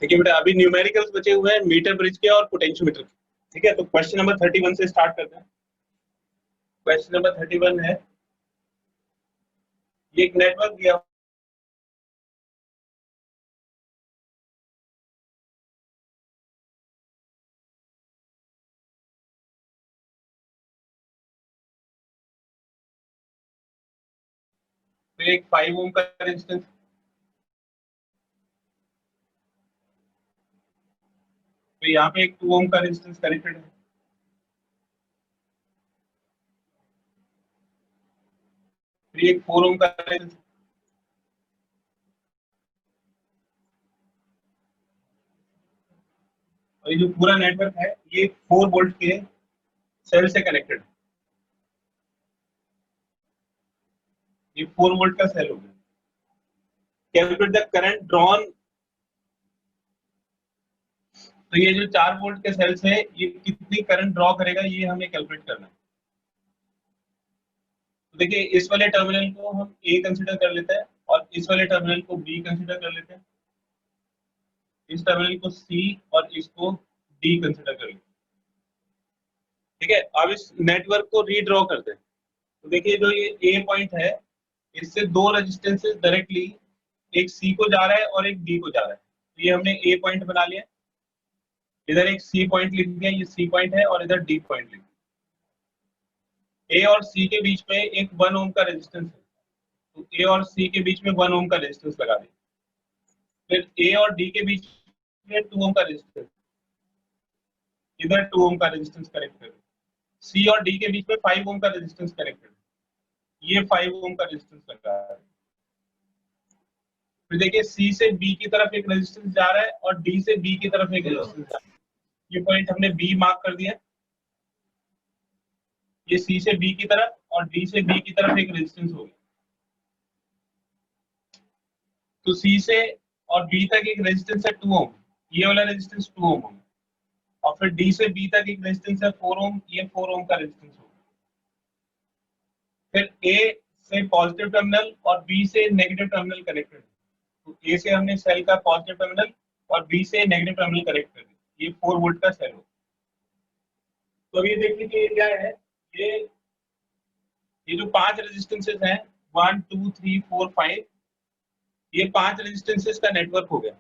देखिए बेटा अभी न्यूमेरिकल्स बचे हुए हैं मीटर ब्रिज के और पोटेंशियोमीटर के। ठीक है, तो क्वेश्चन नंबर 31 से स्टार्ट करते हैं। क्वेश्चन नंबर 31 है, ये एक नेटवर्क दिया तो एक 5 ओम का रेजिस्टेंस, तो यहाँ पे एक 2 ओम का रेजिस्टेंस कनेक्टेड है। फिर एक 4 ओम का रेजिस्टेंस, और ये जो पूरा नेटवर्क है ये 4 वोल्ट के सेल से कनेक्टेड है। ये 4 वोल्ट का सेल हो गया। कैलकुलेट द करंट ड्रॉन, तो ये जो 4 वोल्ट के सेल्स है ये कितनी करंट ड्रॉ करेगा ये हमें कैलकुलेट करना है। तो देखिए इस वाले टर्मिनल को हम ए कंसीडर कर लेते हैं और इस वाले टर्मिनल को बी कंसीडर कर लेते हैं, इस टर्मिनल को सी और इसको डी कंसीडर कर लेते हैं। ठीक है, अब इस नेटवर्क को रीड्रॉ करते हैं। तो देखिए जो ये ए पॉइंट है इससे 2 रेजिस्टेंसेस डायरेक्टली, एक सी को जा रहा है और एक डी को जा रहा है। तो ये हमने ए पॉइंट बना लिया, इधर एक सी पॉइंट लिख दिया, ये सी पॉइंट है, और इधर डी पॉइंट लिख दिया। ए और सी के बीच में एक 1 ओम का रेजिस्टेंस है, तो ए और सी के बीच में 1 ओम का रेजिस्टेंस लगा दिया। फिर ए और डी के बीच में 2 ओम का रेजिस्टेंस, इधर 2 ओम का रेजिस्टेंस कनेक्ट कर, सी और डी के बीच में 5 ओम का रेजिस्टेंस कनेक्ट कर, ये 5 ओम का रेजिस्टेंस लगा है। फिर देखिए सी से बी की तरफ एक रेजिस्टेंस जा रहा है और डी से बी की तरफ एक रेजिस्टेंस जा रहा है। ये पॉइंट हमने बी मार्क कर दिया, ये सी से बी की तरफ और डी से बी की तरफ एक रेजिस्टेंस हो गया। तो सी से और बी तक एक रेजिस्टेंस है 2 ओम, ये वाला रेजिस्टेंस 2 ओम होगा, और फिर डी से बी तक एक रेजिस्टेंस है 4 ओम, ये 4 ओम का रेजिस्टेंस होगा। फिर ए से पॉजिटिव टर्मिनल और बी से नेगेटिव टर्मिनल कनेक्टेड है, तो ए से हमने सेल का पॉजिटिव टर्मिनल और बी से नेगेटिव टर्मिनल कनेक्ट कर दिया, ये 4 वोल्ट का सेल हो। तो अभी देख लीजिए ये क्या है, ये जो 5 रेजिस्टेंसेस हैं 1 2 3 4 5, ये 5 रेजिस्टेंसेस का नेटवर्क हो गया।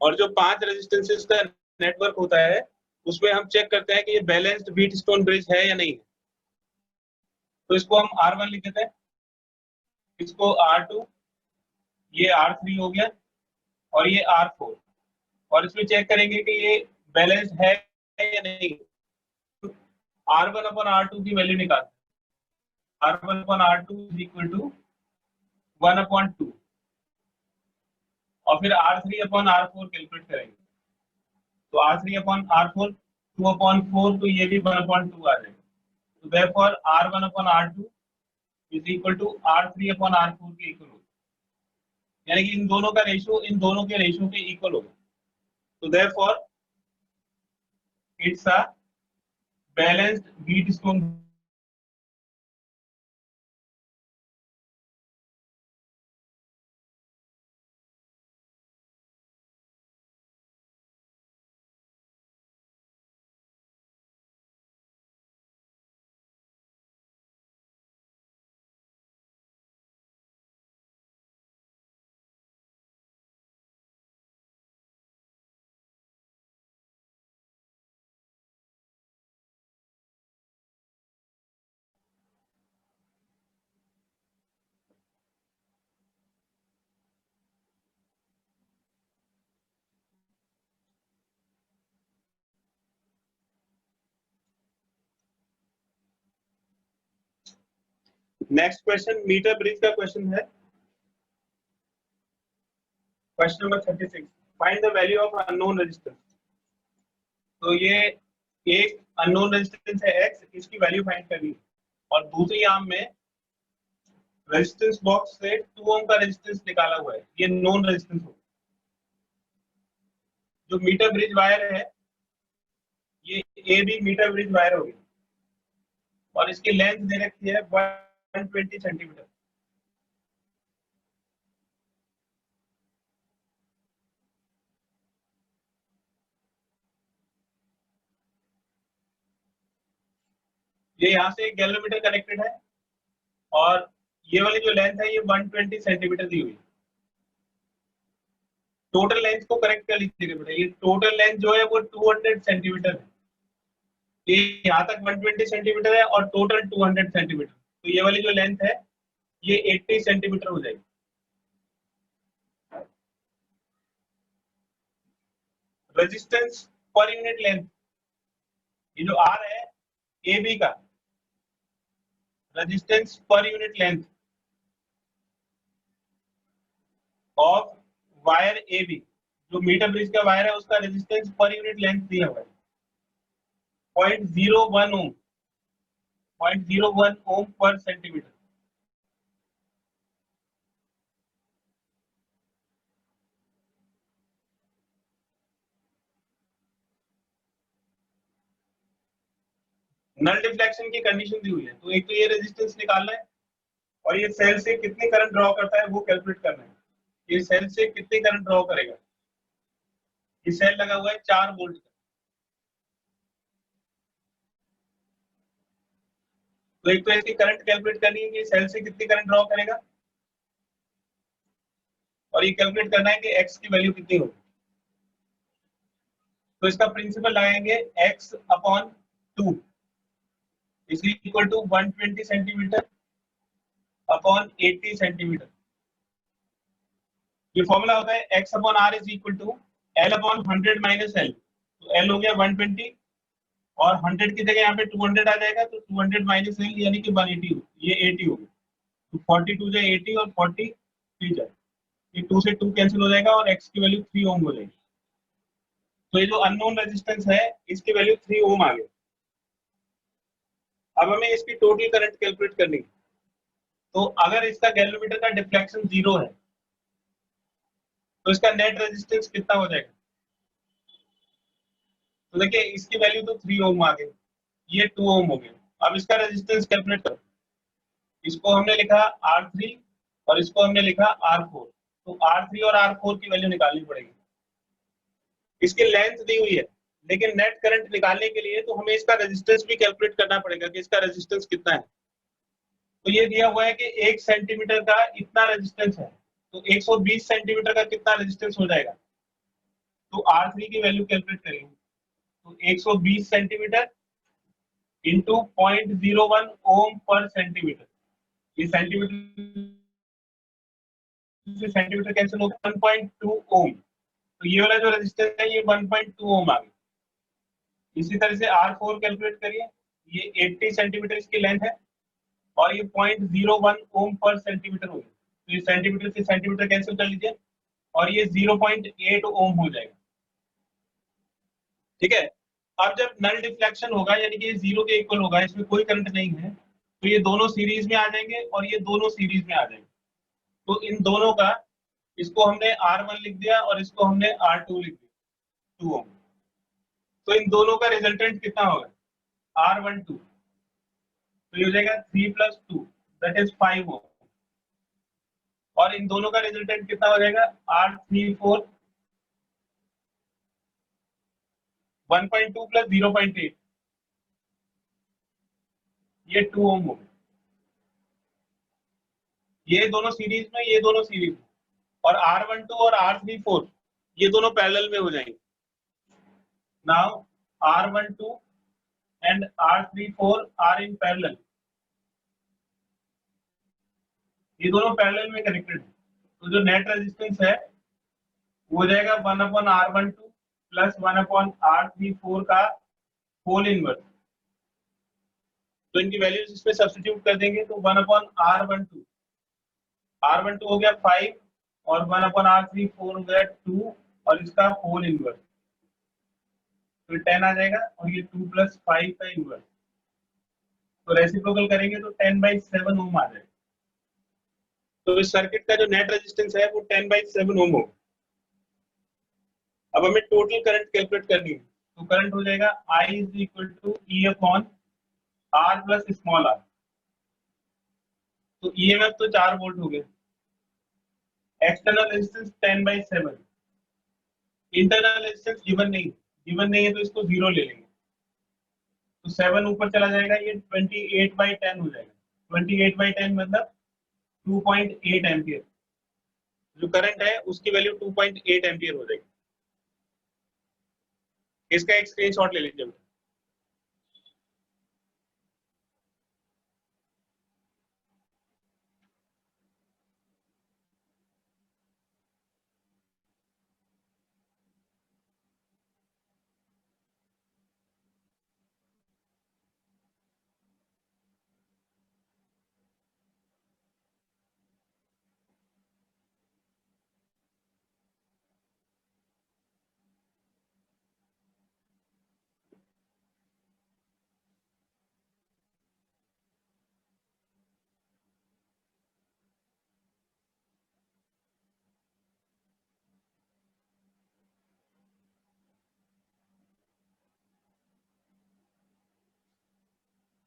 और जो 5 रेजिस्टेंसेस का नेटवर्क होता है उसमें हम चेक करते हैं कि ये बैलेंस्ड व्हीट स्टोन ब्रिज है या नहीं है। तो इसको हम R1 लिख देते हैं, इसको R2, ये R3 हो गया, और ये R4, और इसमें चेक करेंगे कि ये बैलेंस्ड है या नहीं। R1 अपॉन R2 की वैल्यू निकालते हैं, R1 upon R2 is equal to 1 upon 2, और फिर R3 अपॉन R4 कैलकुलेट करेंगे, तो R3 अपॉन R4 2 अपॉन 4, तो ये भी 1 अपॉन 2 आ जाएगा। तो therefore R1 upon R2 is equal to R3 upon R4 के इक्वल होगा, यानी कि इन दोनों का रेशियो इन दोनों के रेशियो के इक्वल होगा। तो therefore it's a balanced Wheatstone. Next question meter bridge का क्वेश्चन है, question number 36, find the value of unknown resistance. तो ये एक अननोन रेजिस्टेंस है x, इसकी वैल्यू फाइंड करनी है, और दूसरी आर्म में रेजिस्टेंस बॉक्स से 2 ओम का रेजिस्टेंस निकाला हुआ है, ये नोन रेजिस्टेंस होगा। जो मीटर ब्रिज वायर है ये A B meter bridge wire होगी, और इसकी लेंथ दे रखी है 120 सेंटीमीटर। ये यहाँ से एक गैल्वेनोमीटर कनेक्टेड है और ये वाली जो लेंथ है ये 120 सेंटीमीटर दी हुई है। टोटल लेंथ को करेक्ट कर लीजिएगा बेटा, ये टोटल लेंथ जो है वो 200 सेंटीमीटर है। ये यहाँ तक 120 सेंटीमीटर है और टोटल 200 सेंटीमीटर, तो ये वाली जो लेंथ है ये 80 सेंटीमीटर हो जाएगी। रेजिस्टेंस पर यूनिट लेंथ, ये जो आर है ए बी का resistance per unit length of wire A B, जो मीटर ब्रिज का वायर है उसका रेजिस्टेंस पर यूनिट लेंथ दिया हुआ है 0.01 ओम, 0.01 ओम पर सेंटीमीटर। नल डिफ्लेक्शन की कंडीशन दी हुई है, तो एक तो ये रेजिस्टेंस निकालना है और ये सेल से कितने करंट ड्रॉ करता है वो कैलकुलेट करना है। ये सेल से कितने करंट ड्रॉ करेगा, ये सेल लगा हुआ है 4 वोल्ट का, तो एक तो इसकी करंट कैलकुलेट करनी है कि सेल से कितनी करंट ड्रॉ करेगा और ये कैलकुलेट करना है कि एक्स की वैल्यू कितनी होगी। तो इसका प्रिंसिपल लगाएंगे x upon 2 is equal to 120 centimetre upon 80 centimetre. ये फॉर्मूला होता है x upon r is equal to l upon 100 minus l, तो l हो गया 120 और 100 की जगह यहाँ पे 200 आ जाएगा, तो 200 माइनस l यानी कि 180 हो, ये 80 हो गया, तो 42 जाए 80 और 40 3 जाए, ये 2 से 2 कैंसिल हो जाएगा और x की वैल्यू 3 ओम हो जाएगी। तो ये जो अननोन रेजिस्टेंस है इसकी वैल्यू 3 ओम आ गई। अब हमें इसकी टोटल करंट कैलकुलेट करनी है, तो अगर इसका गैल्वेनोमीटर का डिफ्लेक्शन 0 है तो इसका नेट रेजिस्टेंस कितना हो जाएगा। तो देखिए इसकी वैल्यू तो 3 ओम आ गई, ये 2 ओम हो गया। अब इसका रेजिस्टेंस कैलकुलेट करो, इसको हमने लिखा R3 और इसको हमने लिखा R4, तो R3 और R4 की वैल्यू निकालनी पड़ेगी। इसकी लेंथ दी हुई है लेकिन नेट करंट निकालने के लिए तो हमें इसका रेजिस्टेंस भी कैलकुलेट करना पड़ेगा कि इसका रेजिस्टेंस कितना है। तो ये दिया हुआ है कि 1 सेंटीमीटर का इतना रेजिस्टेंस है, तो 120 सेंटीमीटर का कितना रेजिस्टेंस हो जाएगा। तो R3 की वैल्यू कैलकुलेट करेंगे, तो 120 सेंटीमीटर इंटू 0.01 ओम पर सेंटीमीटर, ये सेंटीमीटर से सेंटीमीटर कैंसिल होगा 1.2 ओम, तो ये वाला जो रेजिस्टेंस है ये 1.2 ओम आ गया। इसी तरह से R4 कैलकुलेट करिए, ये 80 सेंटीमीटर इसकी लेंथ है और ये 0.01 ओम पर सेंटीमीटर होगी, तो ये सेंटीमीटर से सेंटीमीटर कैंसिल कर लीजिए और ये 0.8 ओम हो जाएगा। ठीक है, अब जब नल डिफ्लेक्शन होगा यानी कि जीरो के इक्वल होगा, इसमें कोई करंट नहीं है, तो ये दोनों सीरीज में आ जाएंगे और ये दोनों सीरीज में आ जाएंगे। तो इन दोनों का, इसको हमने R1 लिख दिया और इसको हमने R2 लिख दिया 2 ओम, तो इन दोनों का रिजल्टेंट कितना होगा R12, तो ये हो जाएगा 3 + 2 दैट इज 5 ओम, और इन दोनों का रिजल्टेंट कितना हो जाएगा R34 1.2 + 0.8, ये 2 ओम हो गए। ये दोनों सीरीज में, ये दोनों सीरीज में, और R12 और R34 ये दोनों पैरेलल में हो जाएंगे। Now R12 and R34 are in parallel, ये दोनों पैरेलल में कनेक्टेड है, तो जो नेट रेजिस्टेंस है वो हो जाएगा 1/R12 प्लस 1/R34 का होल इनवर्स। तो इनकी वैल्यूज इसमें सब्स्टिट्यूट कर देंगे, तो 1/R12, R12 हो गया 5 और 1/R34 हो गया 2 और इसका होल इनवर्स, तो 10 आ जाएगा और ये 2 + 5 का इनवर्स, तो रेसिप्रोकल करेंगे तो 10/7 ओम आ जाएगा। तो इस सर्किट का जो नेट रेजिस्टेंस है वो 10/7 ओम होगा। अब हमें टोटल करंट कैलकुलेट करनी है, तो करंट हो जाएगा I = E upon R plus small r, तो EMF तो 4 वोल्ट हो गए, external resistance 10/7, internal resistance given नहीं है तो इसको 0 ले लेंगे, तो 7 ऊपर चला जाएगा, ये 28/10 हो जाएगा। 28/10 मतलब 2.8 एम्पियर। जो करंट है उसकी वैल्यू 2.8 एम्पियर हो जाएगी। इसका एक स्क्रीनशॉट ले लीजिए।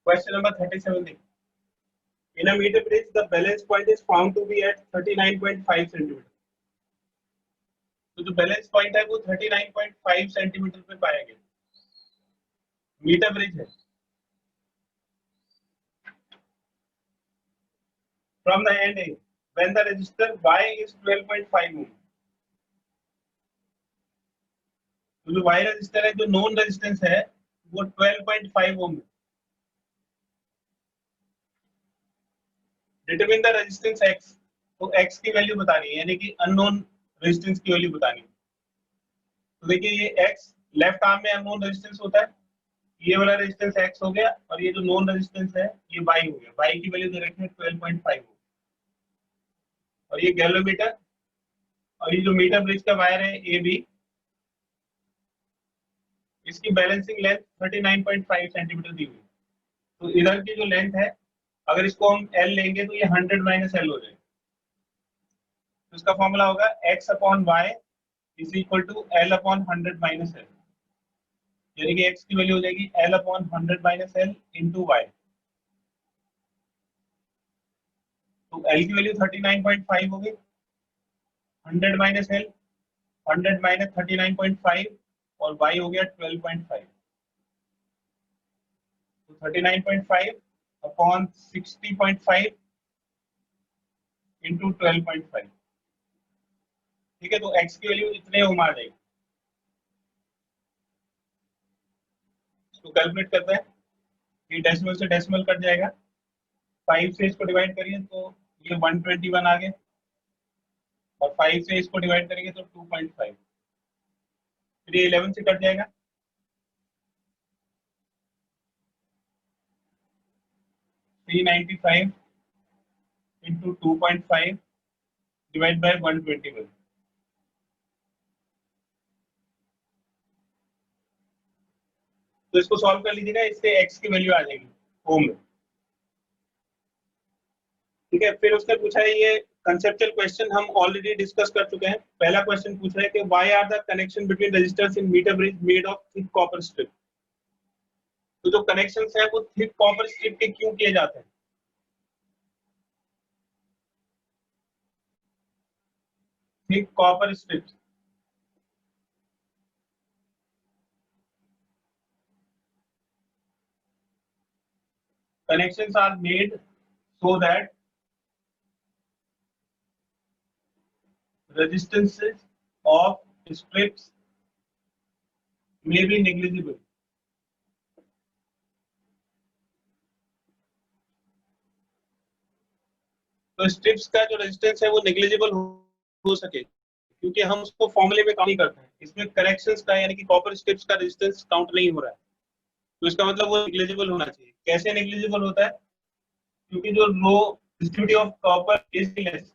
Question number 37. In a meter bridge, the balance point is found to be at 39.5 centimeter. तो जो बैलेंस पॉइंट है वो 39.5 सेंटीमीटर पे पाया गया। मीटर ब्रिज है। From the end A, when the resistor Y is 12.5 ohm. तो जो Y रेजिस्टर है, जो नॉन रेजिस्टेंस है वो 12.5 ओम है। डिटरमिन द रेजिस्टेंस X, तो X की वैल्यू बतानी है, यानी कि अननोन रेजिस्टेंस की वैल्यू बतानी है। तो देखिए ये X लेफ्ट आर्म में अननोन रेजिस्टेंस होता है, ये वाला रेजिस्टेंस X हो गया, और ये जो नॉन रेजिस्टेंस है ये Y हो गया। Y की वैल्यू दे रखी है 12.5 और ये गैलोमीटर, और ये जो मीटर ब्रिज का वायर है ए बी, इसकी बैलेंसिंग लेंथ 39.5 सेंटीमीटर दी हुई है। तो इधर की जो लेंथ है, अगर इसको हम L लेंगे तो ये 100 माइनस L हो जाएगा। तो इसका फॉर्मूला होगा x upon y is equal to L upon 100 minus L, यानी कि x की वैल्यू हो जाएगी L upon 100 minus L into y। तो L की वैल्यू 39.5 हो गई, 100 माइनस L, 100 माइनस 39.5 और y हो गया 12.5। तो 39.5 अपॉन 60.5 इंटू 12.5। ठीक है, तो x की वैल्यू इतने ओम आ जाएगी। इसको कैलकुलेट करते हैं, ये डेसिमल से डेसिमल कट जाएगा, 5 से इसको डिवाइड करिए तो ये 121 आ गए, और 5 से इसको डिवाइड करेंगे तो 2.5, फिर ये 11 से कट जाएगा, 395 इंटू 2.5 डिवाइड बाय 121। तो इसको सॉल्व कर लीजिएगा, इससे x की वैल्यू आ जाएगी ओम में। ठीक है, फिर उसने पूछा है, ये कंसेप्चुअल क्वेश्चन हम ऑलरेडी डिस्कस कर चुके हैं। पहला क्वेश्चन पूछ रहा है कि why are the connection between resistors in meter bridge made of thick copper strip. तो जो कनेक्शंस है वो थिक कॉपर स्ट्रिप के क्यों किए जाते हैं? Thick copper strips, connections are made so that resistances of strips may be negligible. तो स्ट्रिप्स का जो रेजिस्टेंस है वो नेग्लिजिबल हो सके, क्योंकि हम उसको फॉर्मूले में काउंट नहीं करते हैं। इसमें कनेक्शंस का यानी कि कॉपर स्ट्रिप्स का रेजिस्टेंस काउंट नहीं हो रहा है, तो इसका मतलब वो नेग्लिजिबल होना चाहिए। कैसे नेग्लिजिबल होता है? क्योंकि जो low resistivity of copper is less,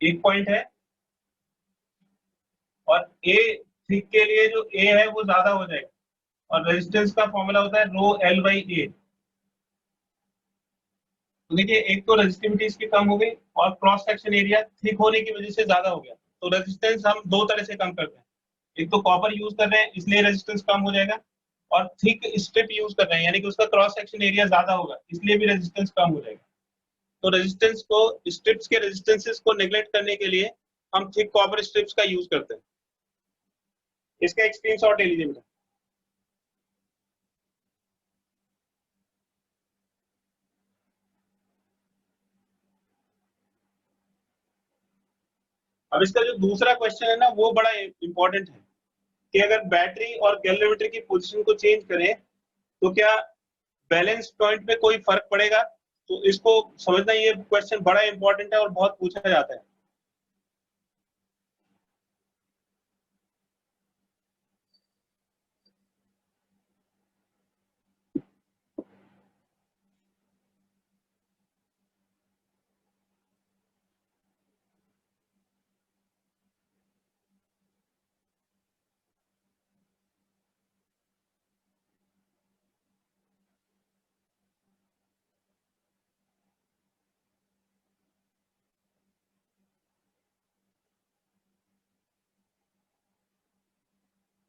एक पॉइंट है, और ए थिक के लिए जो ए है वो ज्यादा हो जाएगा, और रेजिस्टेंस का फॉर्मूला होता है रो एल बाई ए। तो देखिए, एक तो रेजिस्टिविटी इसकी कम हो गई और क्रॉस सेक्शन एरिया थिक होने की वजह से ज्यादा हो गया। तो रेजिस्टेंस हम दो तरह से कम करते हैं, एक तो कॉपर यूज कर रहे हैं इसलिए रेजिस्टेंस कम हो जाएगा, और थिक स्ट्रिप यूज कर रहे हैं यानी कि उसका क्रॉस सेक्शन एरिया ज्यादा होगा, इसलिए भी रेजिस्टेंस कम हो जाएगा। तो रेजिस्टेंस को, स्ट्रिप्स के रेजिस्टेंसेस को नेग्लेक्ट करने के लिए हम थिक कॉपर स्ट्रिप्स का यूज करते हैं। इसका एक स्क्रीनशॉट ले लीजिए बेटा। अब इसका जो दूसरा क्वेश्चन है ना वो बड़ा इंपॉर्टेंट है कि अगर बैटरी और गैल्वेनोमीटर की पोजीशन को चेंज करें तो क्या बैलेंस पॉइंट पे कोई फर्क पड़ेगा? तो इसको समझना, ये क्वेश्चन बड़ा इंपॉर्टेंट है और बहुत पूछा जाता है।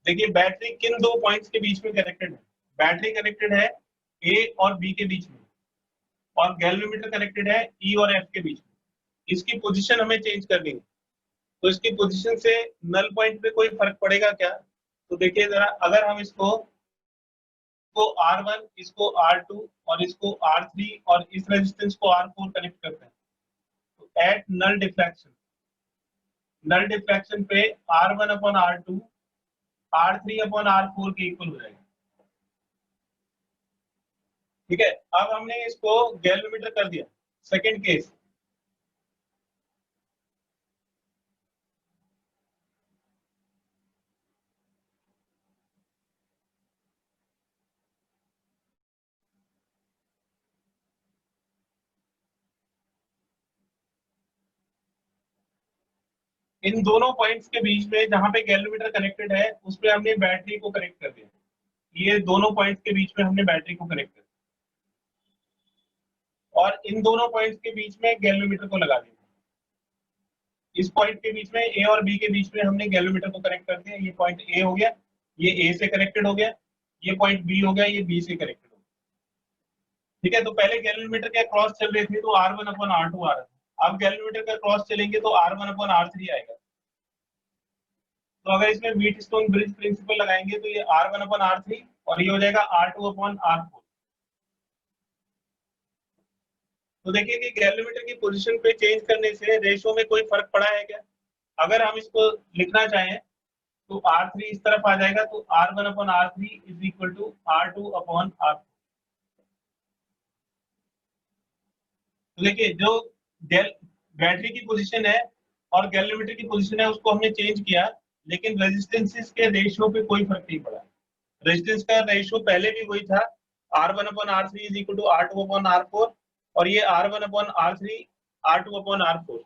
देखिए बैटरी किन दो पॉइंट्स के बीच में कनेक्टेड है? बैटरी कनेक्टेड है ए और बी के बीच में, और गैल्वेनोमीटर कनेक्टेड है ई और एफ के बीच में। इसकी पोजीशन हमें चेंज करनी है, तो इसकी पोजीशन से नल पॉइंट पे कोई फर्क पड़ेगा क्या? तो देखिए जरा, अगर हम इसको R1, इसको R2 और इसको R3 और इस रेजिस्टेंस को R4 कनेक्ट करते हैं, तो एट नल डिफ्रैक्शन पे R1 upon R2 R3 upon R4 के इक्वल हो जाएगा। ठीक है, अब हमने इसको गैल्वेनोमीटर कर दिया। सेकंड केस, इन दोनों पॉइंट्स के बीच में जहां पे गैल्वेनोमीटर कनेक्टेड है उस पे हमने बैटरी को कनेक्ट कर दिया। ये दोनों पॉइंट्स के बीच में हमने बैटरी को कनेक्ट कर दिया और इन दोनों पॉइंट्स के बीच में गैल्वेनोमीटर को लगा दिया। इस पॉइंट के बीच में ए और बी के बीच में हमने गैल्वेनोमीटर को कनेक्ट कर दिया। ये पॉइंट ए हो गया, ये ए से कनेक्टेड हो गया, ये पॉइंट बी हो गया, ये बी से कनेक्टेड हो गया। ठीक है, तो पहले गैल्वेनोमीटर के क्रॉस चल रहे थे तो R1 अपॉन R2 आ रहा था। अब गैल्वेनोमीटर का क्रॉस चलेंगे तो R1 अपॉन R3 आएगा। तो अगर इसमें व्हीट स्टोन ब्रिज प्रिंसिपल लगाएंगे तो ये R1 अपॉन R3 और ये हो जाएगा R2 अपॉन R4। तो देखिए कि गैल्वेनोमीटर की पोजीशन पे चेंज करने से रेशो में कोई फर्क पड़ा है क्या? अगर हम इसको लिखना चाहें तो R3 इस तरफ आ जाएगा, तो R1 upon R3 is equal to R2 upon R4। तो देखिए जो बैटरी की पोजीशन है और गैल्वेनोमीटर की पोजीशन है उसको हमने चेंज किया, लेकिन रेजिस्टेंसेस के रेशियो पे कोई फर्क नहीं पड़ा। रेजिस्टेंस का रेशियो पहले भी वही था, R1 upon R3 is equal to R2 upon R4, और ये R1 upon R3 R2 upon R4।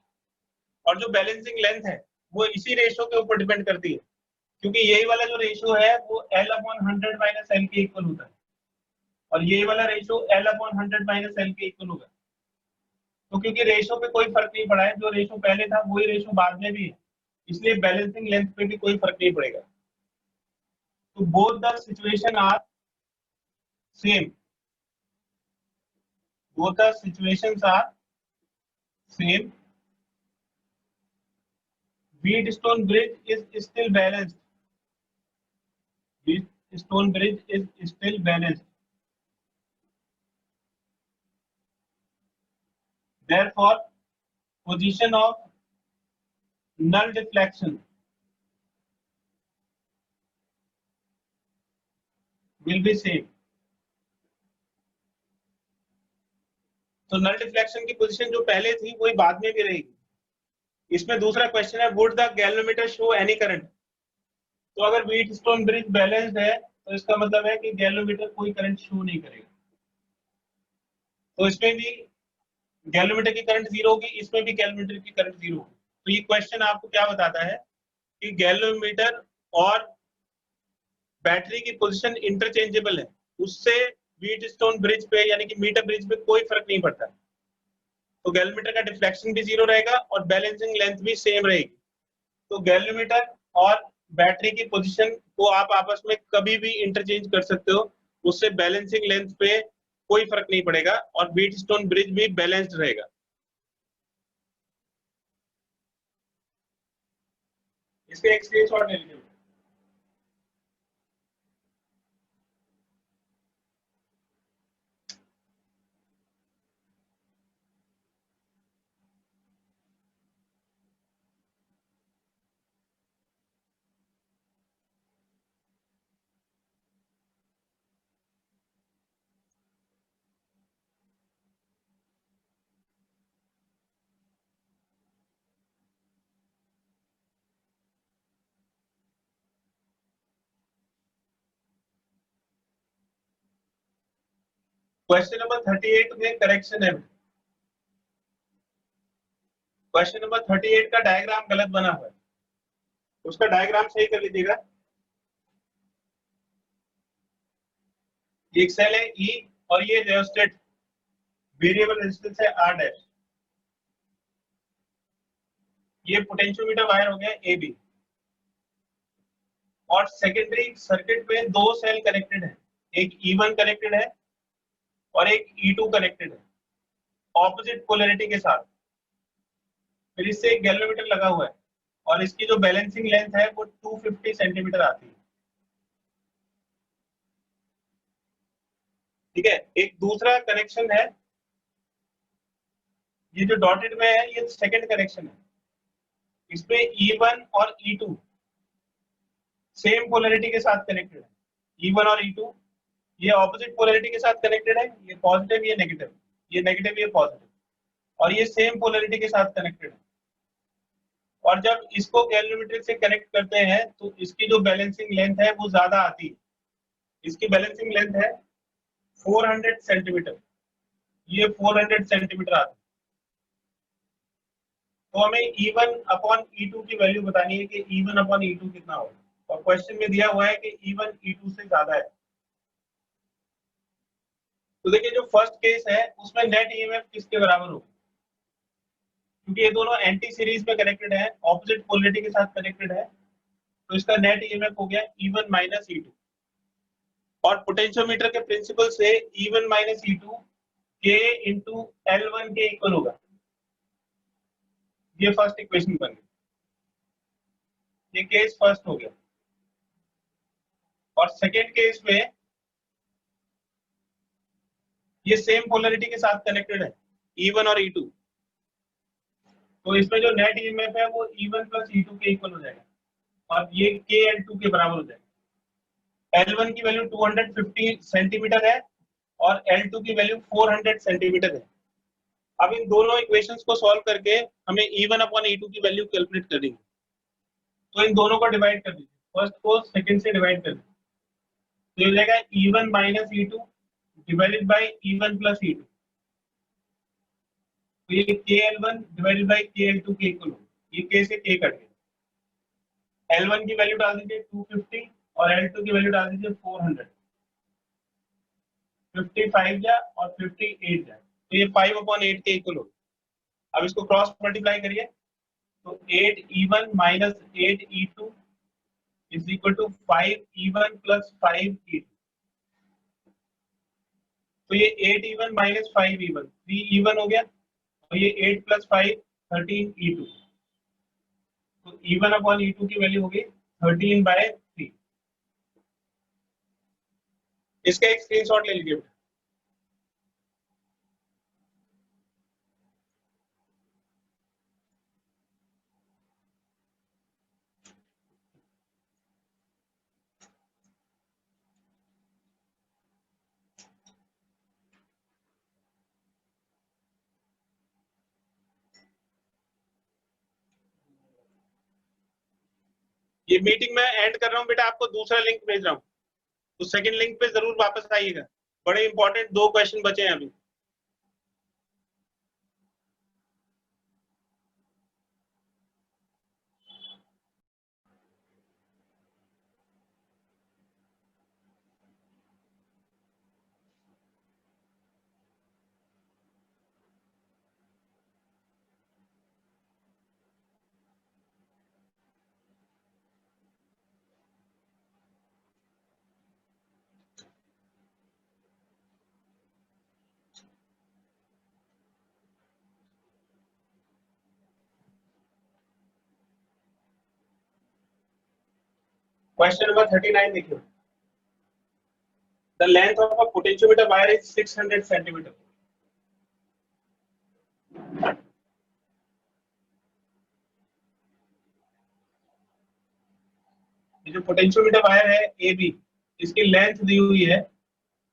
और जो बैलेंसिंग लेंथ है वो इसी रेशियो के ऊपर डिपेंड करती है, क्योंकि यही वाला जो रेशियो है वो L अपॉन 100 माइनस L के इक्वल होता है, और ये वाला ratio L upon 100 minus L के इक्वल होगा। तो क्योंकि रेशो पे कोई फर्क नहीं पड़ा है, जो रेशो पहले था वही रेशो बाद में भी है, इसलिए बैलेंसिंग लेंथ पे भी कोई फर्क नहीं पड़ेगा। तो both the situation are same, both the situations are same. Wheatstone bridge is still balanced. Wheatstone bridge is still balanced. Therefore, position of null deflection will be same. तो नल डिफ्लेक्शन की position जो पहले थी वही बाद में भी रहेगी। इसमें दूसरा क्वेश्चन है, would the galvanometer show any current? तो अगर व्हीटस्टोन ब्रिज बैलेंस्ड है तो इसका मतलब है कि गैल्वेनोमीटर कोई करंट शो नहीं करेगा। तो इसमें भी गैल्वेनोमीटर की करंट जीरो होगी, इसमें भी गैल्वेनोमीटर की करंट जीरो होगी। तो ये क्वेश्चन आपको क्या बताता है कि गैल्वेनोमीटर और बैटरी की पोजीशन इंटरचेंजेबल है, उससे व्हीटस्टोन ब्रिज पे यानी कि मीटर ब्रिज पे कोई फर्क नहीं पड़ता। तो गैल्वेनोमीटर का डिफ्लेक्शन भी जीरो रहेगा और बैलेंसिंग लेंथ भी सेम रहेगी। तो गैल्वेनोमीटर और बैटरी की पोजीशन को आप आपस में कभी भी इंटरचेंज कर सकते हो, उससे बैलेंसिंग लेंथ पे कोई फर्क नहीं पड़ेगा और व्हीटस्टोन ब्रिज भी बैलेंस्ड रहेगा। इसके एक स्क्रीनशॉट ले लीजिए। क्वेश्चन नंबर 38 में करेक्शन है। क्वेश्चन नंबर 38 का डायग्राम गलत बना हुआ है, उसका डायग्राम सही कर लीजिएगा। ये एक सेल है ई और ये रियोस्टेट वेरिएबल रेजिस्टेंस है आर डैश। ये पोटेंशियोमीटर वायर हो गया ए बी और सेकेंडरी सर्किट में दो सेल कनेक्टेड है, एक E1 कनेक्टेड है और एक E2 कनेक्टेड है ऑपोजिट पोलैरिटी के साथ। फिर इससे एक गैल्वेनोमीटर लगा हुआ है और इसकी जो बैलेंसिंग लेंथ है वो 250 सेंटीमीटर आती है। ठीक है, एक दूसरा कनेक्शन है, ये जो डॉटेड में है ये सेकंड कनेक्शन है। इसमें E1 और E2 सेम पोलैरिटी के साथ कनेक्टेड है। E1 और E2 ये ऑपोजिट पोलैरिटी के साथ कनेक्टेड है, ये पॉजिटिव ये नेगेटिव, ये नेगेटिव ये पॉजिटिव, और ये सेम पोलैरिटी के साथ कनेक्टेड है। और जब इसको गैल्वेनोमीटर से कनेक्ट करते हैं तो इसकी जो बैलेंसिंग लेंथ है वो ज्यादा आती है। इसकी बैलेंसिंग लेंथ है 400 सेंटीमीटर, ये 400 सेंटीमीटर आता है। तो हमें E1 अपॉन E2 की वैल्यू बतानी है कि E1 अपॉन E2 कितना होगा, और क्वेश्चन में दिया हुआ है कि E1 E2 से ज्यादा है। तो देखिए जो फर्स्ट केस है उसमें नेट ईएमएफ किसके बराबर होगा, क्योंकि ये दोनों एंटी सीरीज में कनेक्टेड है, ऑपोजिट पोलैरिटी के साथ कनेक्टेड है, तो इसका नेट ईएमएफ हो गया E1 माइनस E2। और पोटेंशियोमीटर के प्रिंसिपल से E1 minus E2 K into L1 के इक्वल होगा। ये फर्स्ट इक्वेशन बन गई, ये केस फर्स्ट हो गया। और सेकेंड केस में ये सेम पोलैरिटी के साथ कनेक्टेड है E1 और E2, तो इसमें जो नेट ईएमएफ है वो E1 प्लस E2 के इक्वल हो जाएगा और ये KL2 के बराबर हो जाएगा। L1 की वैल्यू 250 सेंटीमीटर है और L2 की वैल्यू 400 सेंटीमीटर है। अब इन दोनों इक्वेशंस को सॉल्व करके हमें E1 अपॉन E2 की वैल्यू कैलकुलेट करनी है। तो इन दोनों को डिवाइड कर दीजिए, फर्स्ट को सेकंड से डिवाइड कर दीजिए, तो ये हो जाएगा E1 minus E2 divided by E1 plus E2। तो ये KL1 डिवाइडेड बाय KL2 के इक्वल होगा। ये K से K कट गया, L1 की वैल्यू डाल दीजिए 250 और L2 की वैल्यू डाल दीजिए 400, 55 जा और 58 जा, तो ये 5/8 के इक्वल होगा। अब इसको क्रॉस मल्टीप्लाई करिए, तो 8E1 minus 8E2 is equal to 5E1 plus 5E2। तो ये 8E1 माइनस 5E1 3E1 हो गया, और ये 8 प्लस 5 13E2। तो E1 अपॉन E2 की वैल्यू होगी 13/3। इसका एक स्क्रीनशॉट ले लीजिए। ये मीटिंग में एंड कर रहा हूँ बेटा, आपको दूसरा लिंक भेज रहा हूँ, तो सेकंड लिंक पे जरूर वापस आइएगा। बड़े इंपॉर्टेंट 2 क्वेश्चन बचे हैं अभी। क्वेश्चन नंबर 39 देखिए। The length of a potentiometer wire is 600 centimetre. ये जो पोटेंशियोमीटर वायर है AB, इसकी लेंथ दी हुई है,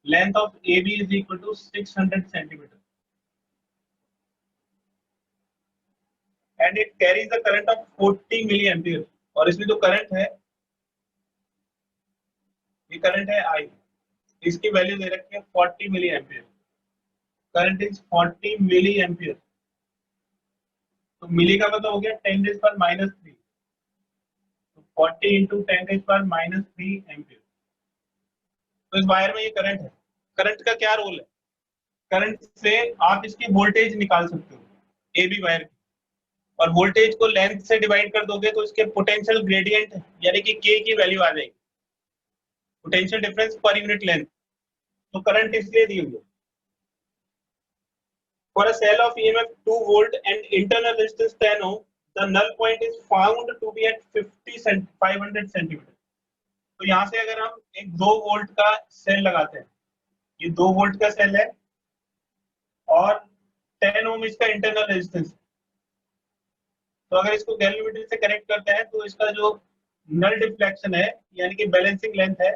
length of AB is equal to 600 centimetre and it carries the current of 40 milliampere. और इसमें जो करंट है, ये करंट है I, इसकी वैल्यू दे रखी है 40 milliampere. Current is 40 milliampere. तो मिली का मतलब हो गया 10⁻³ तो 40 इंटू 10⁻³ एम्पियर। तो इस वायर में ये करंट है। करंट का क्या रोल है? करंट से आप इसकी वोल्टेज निकाल सकते हो ए बी वायर की, और वोल्टेज को लेंथ से डिवाइड कर दोगे तो इसके पोटेंशियल ग्रेडियंट यानी कि के की वैल्यू आ जाएगी, पोटेंशियल डिफरेंस पर यूनिट लेंथ। तो करंट इसलिए दी हुई है। For a cell of EMF 2 volt and internal resistance 10 ohm, the null point is found to be at 500 centimeter. तो यहाँ से अगर हम एक 2 वोल्ट का सेल लगाते हैं, ये 2 वोल्ट का सेल है और 10 ओम इसका इंटरनल रेजिस्टेंस, तो अगर इसको गैल्वेनोमीटर से कनेक्ट करते हैं तो इसका जो नल डिफ्लेक्शन है यानी कि बैलेंसिंग लेंथ है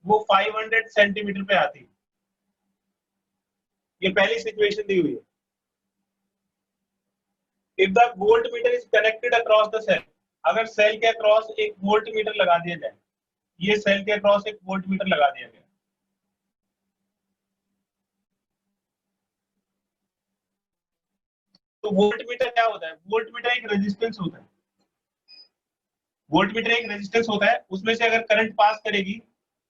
वो 500 सेंटीमीटर पे आती है। ये पहली सिचुएशन दी हुई है। If the voltmeter is connected across the cell, अगर सेल के अक्रॉस एक वोल्टमीटर लगा दिया जाए, ये सेल के अक्रॉस एक वोल्टमीटर लगा दिया गया, तो वोल्टमीटर क्या होता है? वोल्टमीटर एक रेजिस्टेंस होता है। वोल्टमीटर एक रेजिस्टेंस होता है, उसमें से अगर करंट पास करेगी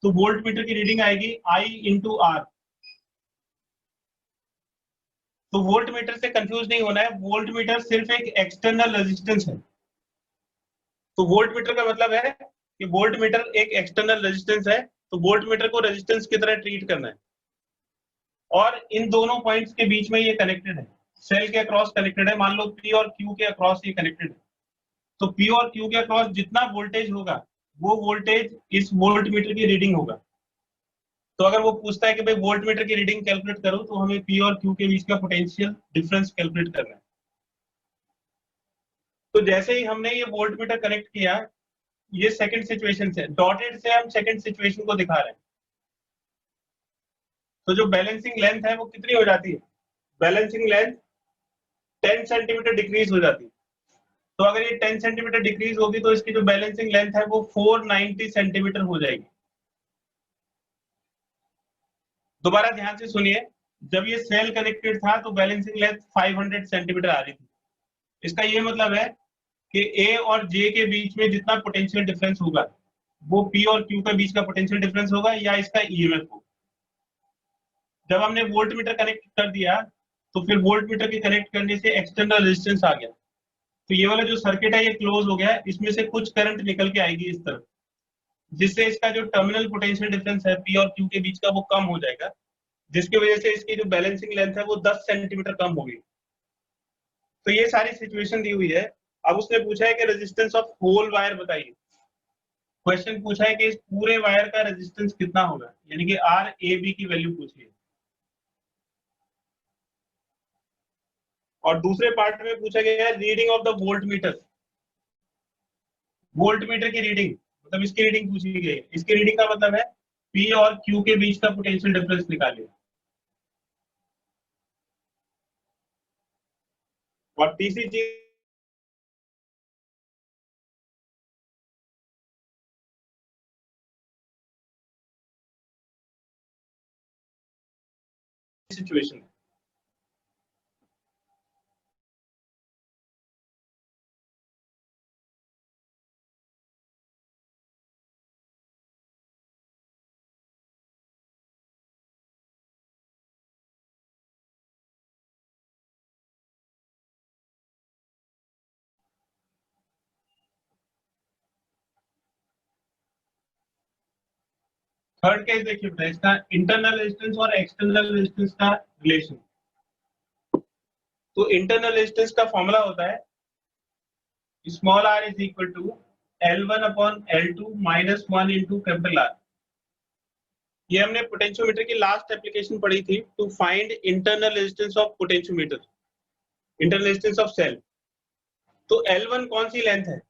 तो वोल्टमीटर की रीडिंग आएगी I इंटू आर। तो वोल्टमीटर से कंफ्यूज नहीं होना है, वोल्टमीटर सिर्फ एक एक्सटर्नल रेजिस्टेंस है। तो वोल्टमीटर का मतलब है कि वोल्टमीटर एक एक्सटर्नल रेजिस्टेंस है, तो वोल्टमीटर को रेजिस्टेंस की तरह ट्रीट करना है। और इन दोनों पॉइंट्स के बीच में ये कनेक्टेड है, सेल के अक्रॉस कनेक्टेड है। मान लो पी और क्यू के अक्रॉस ये कनेक्टेड है, तो पी और क्यू के अक्रॉस जितना वोल्टेज होगा वो वोल्टेज इस वोल्टमीटर की रीडिंग होगा। तो अगर वो पूछता है कि भाई वोल्टमीटर की रीडिंग कैलकुलेट करो, तो हमें पी और क्यू के बीच का पोटेंशियल डिफरेंस कैलकुलेट करना है। तो जैसे ही हमने ये वोल्टमीटर कनेक्ट किया, ये सेकंड सिचुएशन से डॉटेड से हम सेकंड सिचुएशन को दिखा रहे हैं। तो जो बैलेंसिंग लेंथ है वो कितनी हो जाती है? बैलेंसिंग लेंथ 10 सेंटीमीटर डिक्रीज हो जाती है। तो अगर ये 10 सेंटीमीटर डिक्रीज होगी तो इसकी जो बैलेंसिंग लेंथ है वो 490 सेंटीमीटर हो जाएगी। दोबारा ध्यान से सुनिए, जब ये सेल कनेक्टेड था तो बैलेंसिंग लेंथ 500 सेंटीमीटर आ रही थी। इसका ये मतलब है कि ए और जे के बीच में जितना पोटेंशियल डिफरेंस होगा वो पी और क्यू के बीच का पोटेंशियल डिफरेंस होगा या इसका ईएमएफ होगा। जब हमने वोल्टमीटर कनेक्ट कर दिया तो फिर वोल्टमीटर के कनेक्ट करने से एक्सटर्नल रेजिस्टेंस आ गया, तो ये वाला जो सर्किट है ये क्लोज हो गया। इसमें से कुछ करंट निकल के आएगी इस तरफ, जिससे इसका जो टर्मिनल पोटेंशियल डिफरेंस है पी और क्यू के बीच का वो कम हो जाएगा, जिसकी वजह से इसकी जो बैलेंसिंग लेंथ है वो 10 सेंटीमीटर कम होगी। तो ये सारी सिचुएशन दी हुई है। अब उसने पूछा है कि रेजिस्टेंस ऑफ होल वायर बताइए। क्वेश्चन पूछा है कि इस पूरे वायर का रेजिस्टेंस कितना होगा, यानी कि आर ए बी की वैल्यू पूछी है। और दूसरे पार्ट में पूछा गया है reading of the voltmeter. Voltmeter की रीडिंग मतलब इसकी रीडिंग पूछी गई है। इसकी रीडिंग का मतलब है पी और क्यू के बीच का पोटेंशियल डिफरेंस निकालिए। और तीसरी चीज सिचुएशन, थर्ड केस देखिए बेटा, इसका इंटरनल रेजिस्टेंस और एक्सटर्नल रेजिस्टेंस का रिलेशन। तो इंटरनल रेजिस्टेंस का फॉर्मूला होता है small r is equal to L1 upon L2 minus 1 into capital R। ये हमने पोटेंशियोमीटर की लास्ट एप्लीकेशन पढ़ी थी, to find internal resistance of potentiometer, internal resistance of cell. तो L1 कौन सी लेंथ है?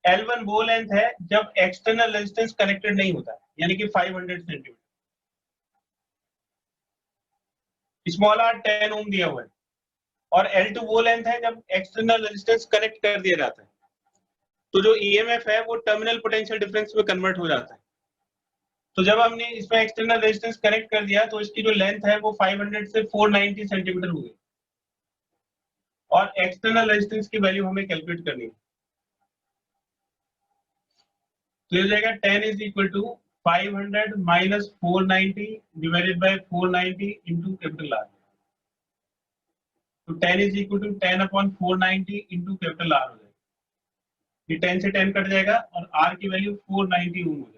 L1 वो लेंथ है जब एक्सटर्नल रेजिस्टेंस कनेक्टेड नहीं होता, यानी कि 500 सेंटीमीटर। स्मॉल r 10 ओम दिया हुआ है। और L2 वो लेंथ है जब एक्सटर्नल रेजिस्टेंस कनेक्ट कर दिया जाता है, तो जो ईएमएफ है वो टर्मिनल पोटेंशियल डिफरेंस में कन्वर्ट हो जाता है। तो जब हमने इसमें एक्सटर्नल रेजिस्टेंस कनेक्ट कर दिया तो इसकी जो लेंथ है वो 500 से 490 सेंटीमीटर हो गई, और एक्सटर्नल रेजिस्टेंस की वैल्यू हमें कैलकुलेट करनी है। तो ये हो जाएगा 10 is equal to 500 minus 490 divided by 490 into capital R. तो 10 is equal to 10 upon 490 into capital R हो जाएगा। ये 10 से 10 कट जाएगा और आर की वैल्यू 490 ओम हो जाएगी।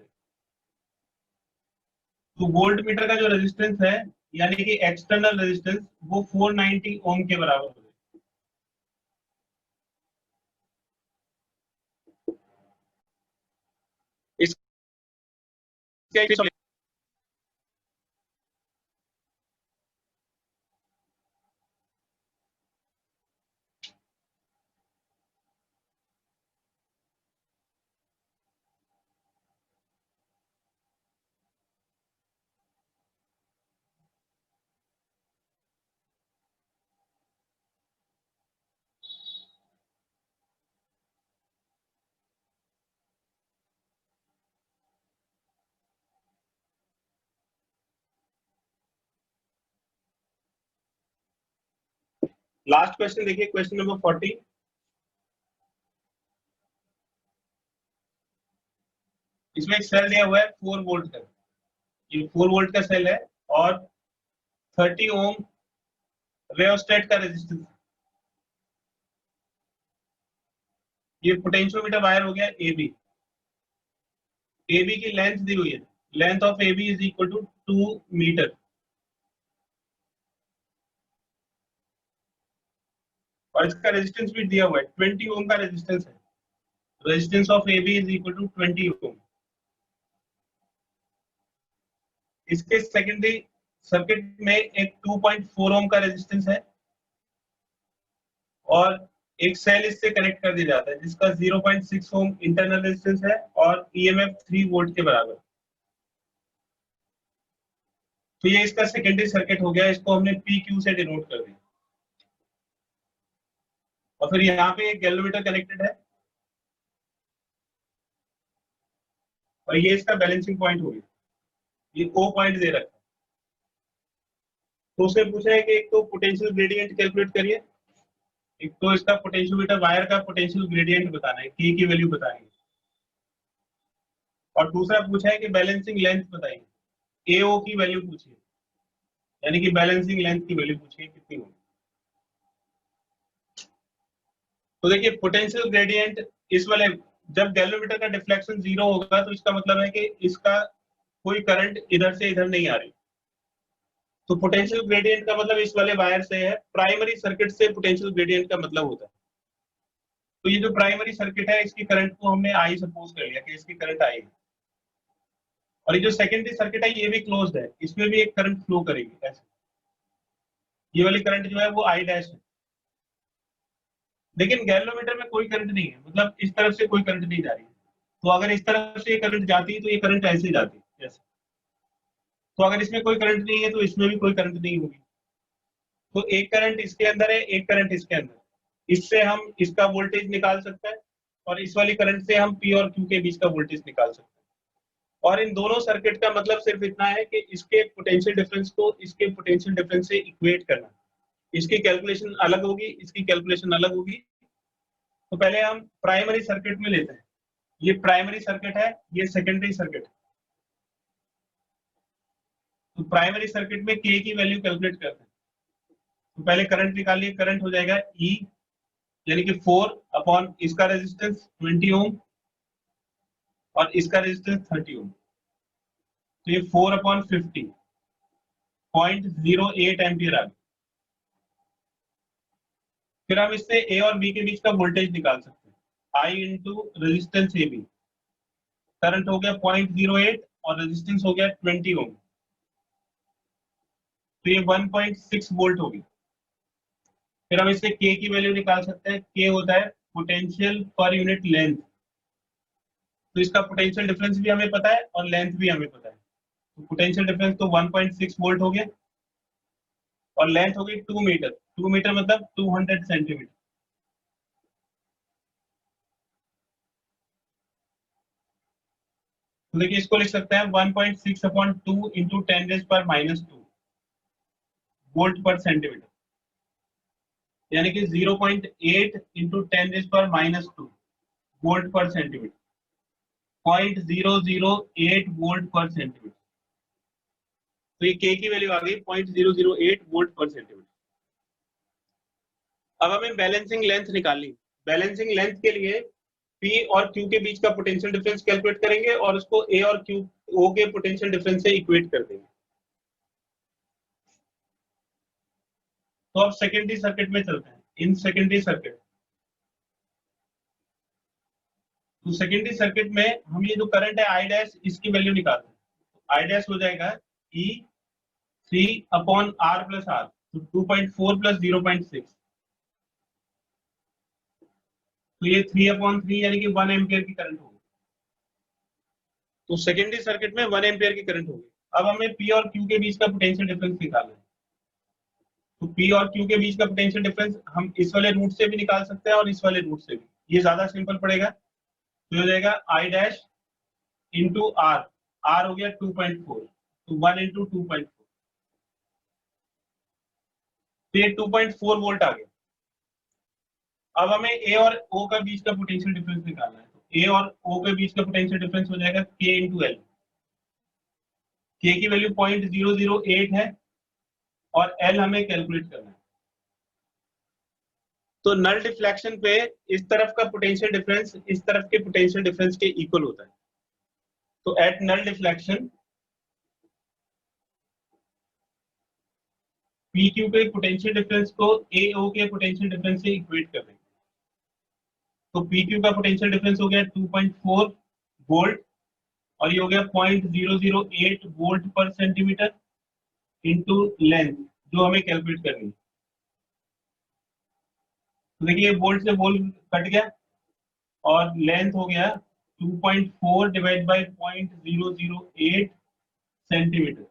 तो वोल्ट मीटर का जो रेजिस्टेंस है यानी कि एक्सटर्नल रेजिस्टेंस वो 490 ओम के बराबर हो जाएगा। इसके लास्ट क्वेश्चन देखिए, क्वेश्चन नंबर 40। इसमें एक सेल दिया हुआ है 4 वोल्ट का, ये 4 वोल्ट का सेल है और 30 ओम रेओस्टेट का रेजिस्टेंस। ये पोटेंशियोमीटर वायर हो गया AB। AB की लेंथ दी हुई है, length of AB is equal to 2 metre, और इसका रेजिस्टेंस भी दिया हुआ है 20 ओम का रेजिस्टेंस है। Resistance of AB is equal to 20 ohm. इसके सेकेंडरी सर्किट में एक 2.4 ओम का रेजिस्टेंस है और एक सेल इससे कनेक्ट कर दिया जाता है जिसका 0.6 ओम इंटरनल रेजिस्टेंस है और EMF 3 वोल्ट के बराबर। तो ये इसका सेकेंडरी सर्किट हो गया, इसको हमने PQ से डिनोट कर दिया। और फिर यहाँ पे एक गैल्वेमीटर कनेक्टेड है और ये इसका बैलेंसिंग पॉइंट हो गया, ये O पॉइंट दे रखा है। तो उसने पूछा है कि एक तो पोटेंशियल ग्रेडियंट कैलकुलेट करिए, एक तो इसका पोटेंशियोमीटर वायर का पोटेंशियल ग्रेडियंट बताना है, K की वैल्यू बताएंगे, और दूसरा पूछा है कि बैलेंसिंग लेंथ बताइए, AO की वैल्यू पूछिए, यानी कि बैलेंसिंग लेंथ की वैल्यू पूछिए कितनी होगी। तो देखिए पोटेंशियल ग्रेडियंट इस वाले, जब गैल्वेमीटर का डिफ्लेक्शन 0 होगा तो इसका मतलब है कि इसका कोई करंट इधर से इधर नहीं आ रही। तो पोटेंशियल ग्रेडियंट का मतलब इस वाले वायर से है, प्राइमरी सर्किट से पोटेंशियल ग्रेडियंट का मतलब होता है। तो ये जो प्राइमरी सर्किट है इसकी करंट को हमने आई सपोज कर लिया कि इसकी करंट आई है, और ये जो सेकेंडरी सर्किट है ये भी क्लोज्ड है, इसमें भी एक करंट फ्लो करेगी ऐसे। ये वाली करंट जो है वो आई डैश है, लेकिन गैल्वेमीटर में कोई करंट नहीं है, मतलब इस तरफ से कोई करंट नहीं जा रही है। तो अगर इस तरफ से ये करंट जाती है तो ये करंट ऐसे जाती है जैसे। तो अगर इसमें कोई करंट नहीं है तो इसमें भी कोई करंट नहीं होगी। तो एक करंट इसके अंदर है, एक करंट इसके अंदर, इससे हम इसका वोल्टेज निकाल सकते हैं और इस वाली करंट से हम P और Q के बीच का वोल्टेज निकाल सकते हैं। और इन दोनों सर्किट का मतलब सिर्फ इतना है कि इसके पोटेंशियल डिफरेंस को इसके पोटेंशियल डिफरेंस से इक्वेट करना। इसकी कैलकुलेशन अलग होगी, इसकी कैलकुलेशन अलग होगी। तो पहले हम प्राइमरी सर्किट में लेते हैं, ये प्राइमरी सर्किट है, ये सेकेंडरी सर्किट है। तो प्राइमरी सर्किट में K की वैल्यू कैलकुलेट करते हैं। तो पहले करंट निकालिए, करंट हो जाएगा E यानी कि 4 अपॉन इसका रेजिस्टेंस 20 ओम और इसका रेजिस्टेंस 30 ओम। तो ये 4 अपॉन 50 0.08 एम्पियर आ गया। फिर हम इससे A और B के बीच का वोल्टेज निकाल सकते हैं, I into resistance AB। Current हो गया 0.08 और रेजिस्टेंस हो गया 20 ओम, तो ये 1.6 वोल्ट होगी। फिर हम इससे K की वैल्यू निकाल सकते हैं, K होता है पोटेंशियल पर यूनिट लेंथ। तो इसका पोटेंशियल डिफरेंस भी हमें पता है और लेंथ भी हमें पता है। तो पोटेंशियल डिफरेंस तो 1.6 वोल्ट हो गया और लेंथ हो गई 2 मीटर। 2 मीटर मतलब 200 सेंटीमीटर। तो देखिए इसको लिख सकते हैं 1.6/2 इंटू 10⁻⁻² वोल्ट पर सेंटीमीटर, यानी कि 0.8 इंटू 10⁻⁻² वोल्ट पर सेंटीमीटर, 0.008 वोल्ट पर सेंटीमीटर। तो ये के की वैल्यू आ गई 0.008 वोल्ट पर सेंटीमीटर। अब हमें बैलेंसिंग लेंथ निकालनी। बैलेंसिंग लेंथ के लिए P और Q के बीच का पोटेंशियल डिफरेंस कैलकुलेट करेंगे और उसको A और Q O के पोटेंशियल डिफरेंस से इक्वेट कर देंगे। तो अब सेकेंडरी सर्किट में चलते हैं। इन सेकेंडरी सर्किट, तो सेकेंडरी सर्किट में हम ये जो करंट है I डैश, इसकी वैल्यू निकालते हैं। I डैश हो जाएगा E 3/R + R, तो 2.4 + 0.6, तो ये 3/3 यानी कि 1 एम्पियर की करंट होगी। तो सेकेंडरी सर्किट में 1 एम्पियर की करंट होगी। अब हमें P और Q के बीच का पोटेंशियल डिफरेंस निकालना है। तो P और Q के बीच का पोटेंशियल डिफरेंस हम इस वाले रूट से भी निकाल सकते हैं और इस वाले रूट से भी, ये ज्यादा सिंपल पड़ेगा। तो हो जाएगा I dash into R, R हो गया 2.4, तो 1 इंटू 2.4, तो ये 2.4 वोल्ट आ गया। अब हमें A और O का बीच का पोटेंशियल डिफरेंस निकालना है। तो A और O के बीच का पोटेंशियल डिफरेंस हो जाएगा K इंटू L। K की वैल्यू 0.008 है और L हमें कैलकुलेट करना है। तो नल डिफ्लेक्शन पे इस तरफ का पोटेंशियल डिफरेंस इस तरफ के पोटेंशियल डिफरेंस के इक्वल होता है। तो एट नल डिफ्लेक्शन PQ के पोटेंशियल डिफरेंस को AO के पोटेंशियल डिफरेंस से इक्वेट कर देंगे। तो PQ का पोटेंशियल डिफरेंस हो गया 2.4 वोल्ट और ये हो गया 0.008 वोल्ट पर सेंटीमीटर इंटू लेंथ, जो हमें कैलकुलेट करनी है। तो देखिए वोल्ट से वोल्ट कट गया और लेंथ हो गया 2.4 डिवाइड बाय 0.008 सेंटीमीटर।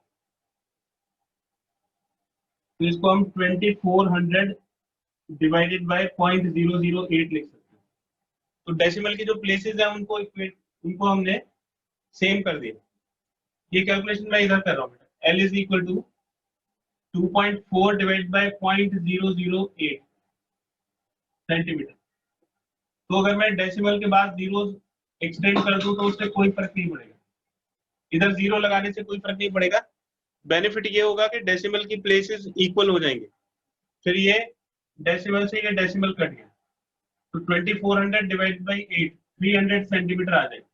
तो इसको हम 2400 डिवाइडेड बाय 0.008 लिख सकते हैं। तो डेसिमल की जो प्लेसेस है उनको हमने सेम कर दिया। ये कैलकुलेशन मैं इधर कर रहा हूँ बेटा। L is equal to 2.4 divide by 0.008 centimetre. तो अगर मैं डेसिमल के बाद जीरो एक्सटेंड कर दूं तो उससे कोई फर्क नहीं पड़ेगा, इधर जीरो लगाने से कोई फर्क नहीं पड़ेगा। बेनिफिट ये होगा कि डेसिमल की प्लेसेस इक्वल हो जाएंगे। फिर ये डेसिमल से ये डेसिमल कट गया, तो 2400 डिवाइड बाई 8 300 सेंटीमीटर आ जाएगा।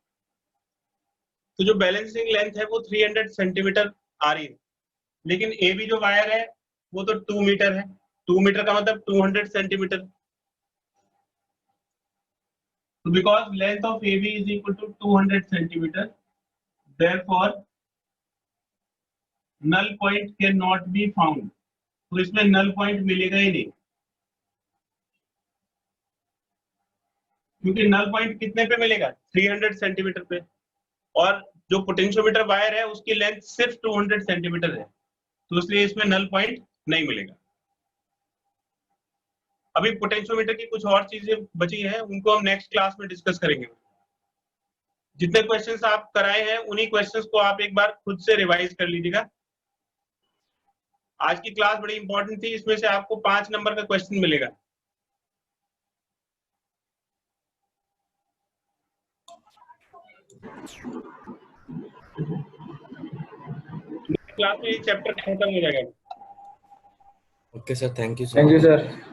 तो जो बैलेंसिंग लेंथ है वो 300 सेंटीमीटर आ रही है, लेकिन ए बी जो वायर है वो तो 2 मीटर है। 2 मीटर का मतलब 200 centimetre. So because length of AB is equal to 200 centimeter, therefore null point cannot be found. तो इसमें null point मिलेगा ही नहीं, क्योंकि null point कितने पे मिलेगा 300 सेंटीमीटर पे, और जो पोटेंशियोमीटर वायर है उसकी लेंथ सिर्फ 200 सेंटीमीटर है, तो इसलिए इसमें null point नहीं मिलेगा। अभी पोटेंशियोमीटर की कुछ और चीजें बची हैं, उनको हम नेक्स्ट क्लास में डिस्कस करेंगे। जितने क्वेश्चंस आप कराए हैं उन्हीं क्वेश्चंस को आप एक बार खुद से रिवाइज कर लीजिएगा। आज की क्लास बड़ी इंपॉर्टेंट थी, इसमें से आपको 5 नंबर का क्वेश्चन मिलेगा। क्लास में ये चैप्टर खत्म हो जाएगा। Okay sir, thank you sir.